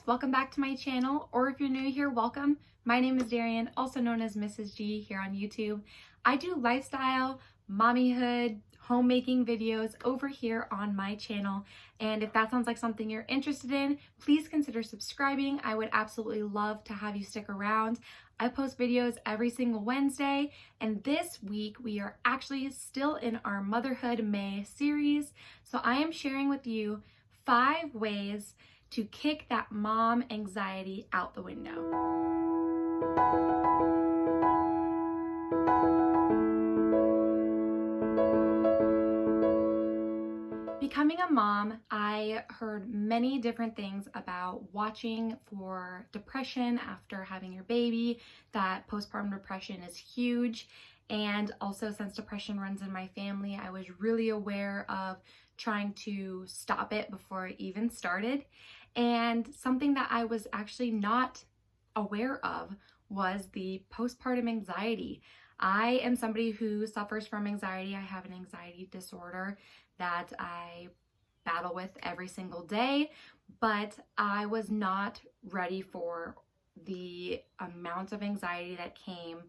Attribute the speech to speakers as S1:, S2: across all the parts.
S1: welcome back to my channel, or if you're new here, welcome. My name is Darian, also known as Mrs. G here on YouTube. I do lifestyle, mommyhood, homemaking videos over here on my channel, and if that sounds like something you're interested in, please consider subscribing. I would absolutely love to have you stick around. I post videos every single Wednesday, and this week we are actually still in our Motherhood May series, so I am sharing with you 5 ways to kick that mom anxiety out the window. Becoming a mom, I heard many different things about watching for depression after having your baby, that postpartum depression is huge. And also, since depression runs in my family, I was really aware of trying to stop it before it even started. And something that I was actually not aware of was the postpartum anxiety. I am somebody who suffers from anxiety. I have an anxiety disorder that I battle with every single day, but I was not ready for the amount of anxiety that came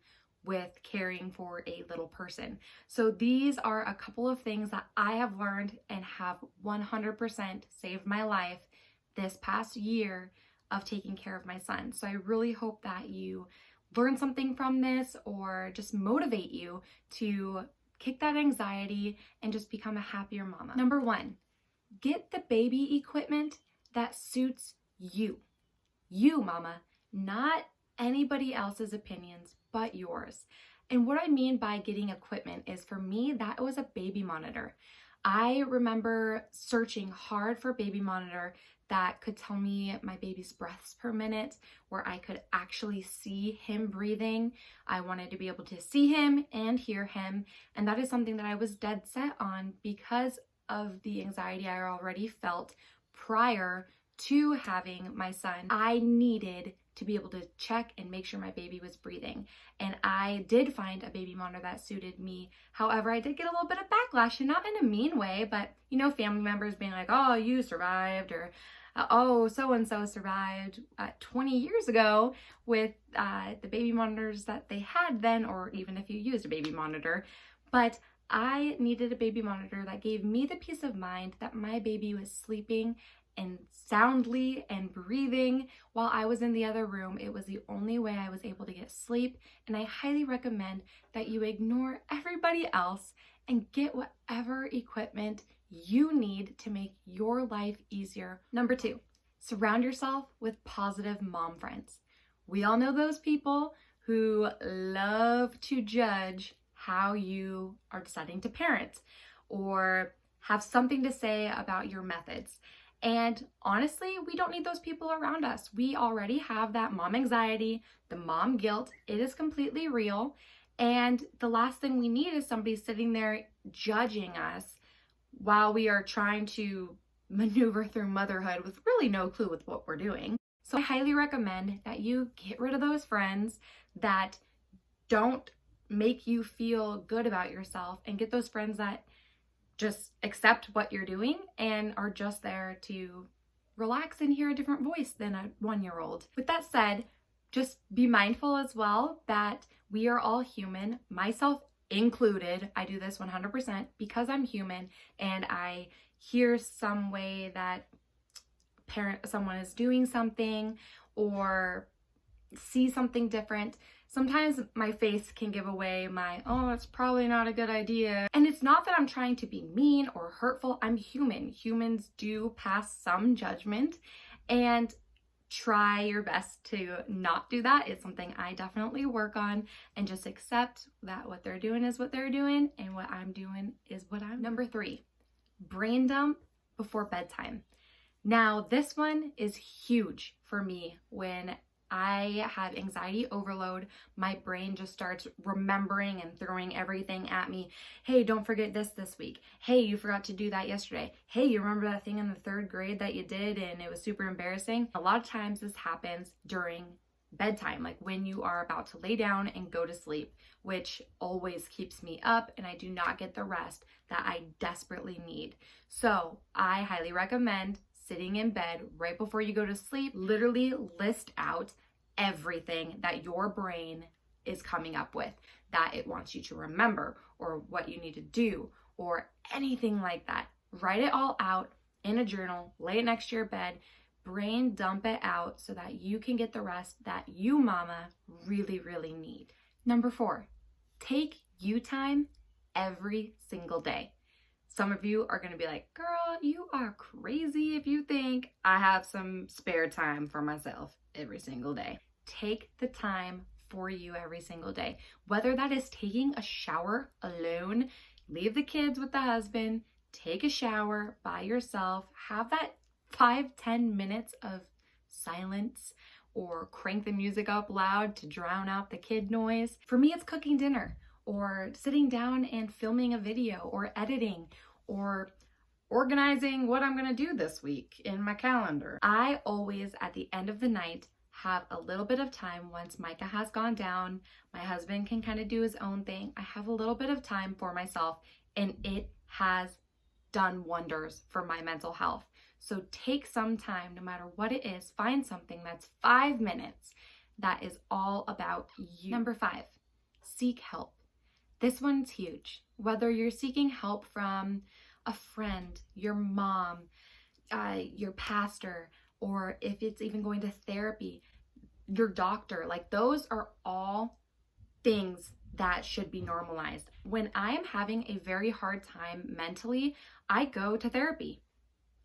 S1: with caring for a little person. So these are a couple of things that I have learned and have 100% saved my life this past year of taking care of my son. So I really hope that you learn something from this or just motivate you to kick that anxiety and just become a happier mama. Number 1, get the baby equipment that suits you. You, mama, not anybody else's opinions but yours. And what I mean by getting equipment is, for me, that was a baby monitor. I remember searching hard for a baby monitor that could tell me my baby's breaths per minute, where I could actually see him breathing. I wanted to be able to see him and hear him, and that is something that I was dead set on because of the anxiety I already felt prior to having my son. I needed to be able to check and make sure my baby was breathing. And I did find a baby monitor that suited me. However, I did get a little bit of backlash, and not in a mean way, but family members being like, oh, you survived, or oh, so-and-so survived 20 years ago with the baby monitors that they had then, or even if you used a baby monitor. But I needed a baby monitor that gave me the peace of mind that my baby was sleeping and soundly and breathing while I was in the other room. It was the only way I was able to get sleep, and I highly recommend that you ignore everybody else and get whatever equipment you need to make your life easier. Number 2, surround yourself with positive mom friends. We all know those people who love to judge how you are deciding to parent or have something to say about your methods. And honestly, we don't need those people around us. We already have that mom anxiety, the mom guilt. It is completely real. And the last thing we need is somebody sitting there judging us while we are trying to maneuver through motherhood with really no clue with what we're doing. So I highly recommend that you get rid of those friends that don't make you feel good about yourself, and get those friends that just accept what you're doing and are just there to relax and hear a different voice than a 1-year-old. With that said, just be mindful as well that we are all human, myself included. I do this 100% because I'm human, and I hear some way that someone is doing something or see something different. Sometimes my face can give away my, oh, it's probably not a good idea. And it's not that I'm trying to be mean or hurtful. I'm human. Humans do pass some judgment, and try your best to not do that. It's something I definitely work on, and just accept that what they're doing is what they're doing and what I'm doing is what I'm doing. Number 3, brain dump before bedtime. Now, this one is huge for me. When I have anxiety overload, my brain just starts remembering and throwing everything at me. Hey, don't forget this week. Hey, you forgot to do that yesterday. Hey, you remember that thing in the 3rd grade that you did and it was super embarrassing? A lot of times this happens during bedtime, like when you are about to lay down and go to sleep, which always keeps me up, and I do not get the rest that I desperately need. So I highly recommend sitting in bed right before you go to sleep, literally list out everything that your brain is coming up with that it wants you to remember, or what you need to do, or anything like that. Write it all out in a journal, lay it next to your bed, brain dump it out so that you can get the rest that you, mama, really, really need. Number 4, take you time every single day. Some of you are going to be like, girl, you are crazy if you think I have some spare time for myself every single day. Take the time for you every single day. Whether that is taking a shower alone, leave the kids with the husband, take a shower by yourself, have that 5-10 minutes of silence, or crank the music up loud to drown out the kid noise. For me, it's cooking dinner, or sitting down and filming a video, or editing, or organizing what I'm gonna do this week in my calendar. I always, at the end of the night, have a little bit of time once Micah has gone down. My husband can kind of do his own thing. I have a little bit of time for myself, and it has done wonders for my mental health. So take some time, no matter what it is, find something that's 5 minutes that is all about you. Number 5, seek help. This one's huge. Whether you're seeking help from a friend, your mom, your pastor, or if it's even going to therapy, your doctor, like those are all things that should be normalized. When I am having a very hard time mentally, I go to therapy.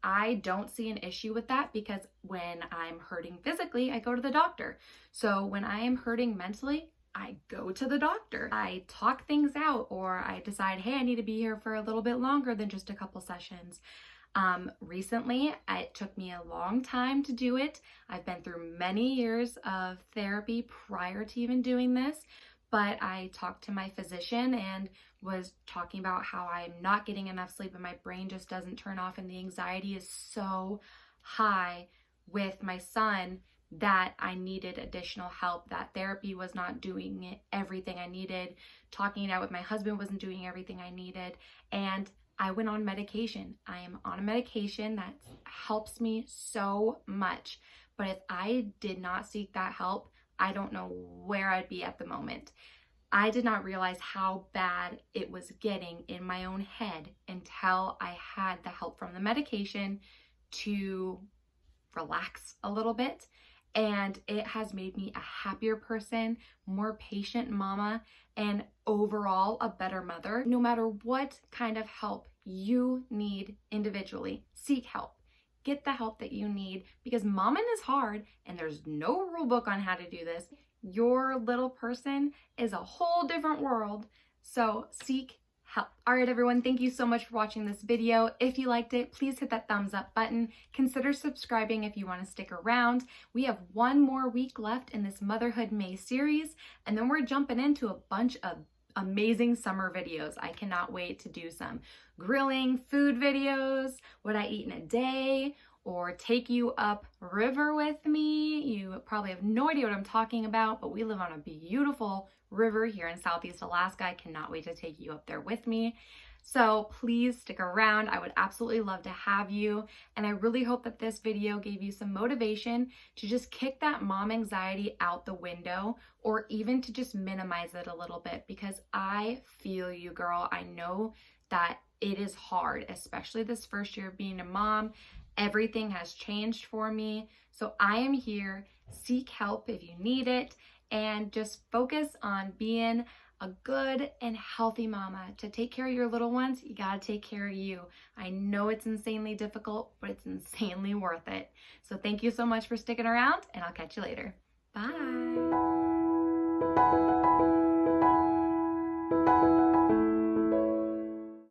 S1: I don't see an issue with that because when I'm hurting physically, I go to the doctor. So when I am hurting mentally, I go to the doctor. I talk things out, or I decide, hey, I need to be here for a little bit longer than just a couple sessions. Recently, it took me a long time to do it. I've been through many years of therapy prior to even doing this, but I talked to my physician and was talking about how I'm not getting enough sleep and my brain just doesn't turn off, and the anxiety is so high with my son that I needed additional help, that therapy was not doing everything I needed. Talking it out with my husband wasn't doing everything I needed. And I went on medication. I am on a medication that helps me so much. But if I did not seek that help, I don't know where I'd be at the moment. I did not realize how bad it was getting in my own head until I had the help from the medication to relax a little bit. And it has made me a happier person, more patient mama, and overall a better mother. No matter what kind of help you need individually, seek help. Get the help that you need, because momming is hard and there's no rule book on how to do this. Your little person is a whole different world, so seek help. All right, everyone, thank you so much for watching this video. If you liked it, please hit that thumbs up button. Consider subscribing if you want to stick around. We have one more week left in this Motherhood May series, and then we're jumping into a bunch of amazing summer videos. I cannot wait to do some grilling food videos, what I eat in a day, or take you up river with me. You probably have no idea what I'm talking about, but we live on a beautiful river here in Southeast Alaska. I cannot wait to take you up there with me. So please stick around. I would absolutely love to have you. And I really hope that this video gave you some motivation to just kick that mom anxiety out the window, or even to just minimize it a little bit, because I feel you, girl. I know that it is hard, especially this first year of being a mom. Everything has changed for me. So I am here. Seek help if you need it, and just focus on being a good and healthy mama. To take care of your little ones, you gotta take care of you. I know it's insanely difficult, but it's insanely worth it. So thank you so much for sticking around, and I'll catch you later. Bye.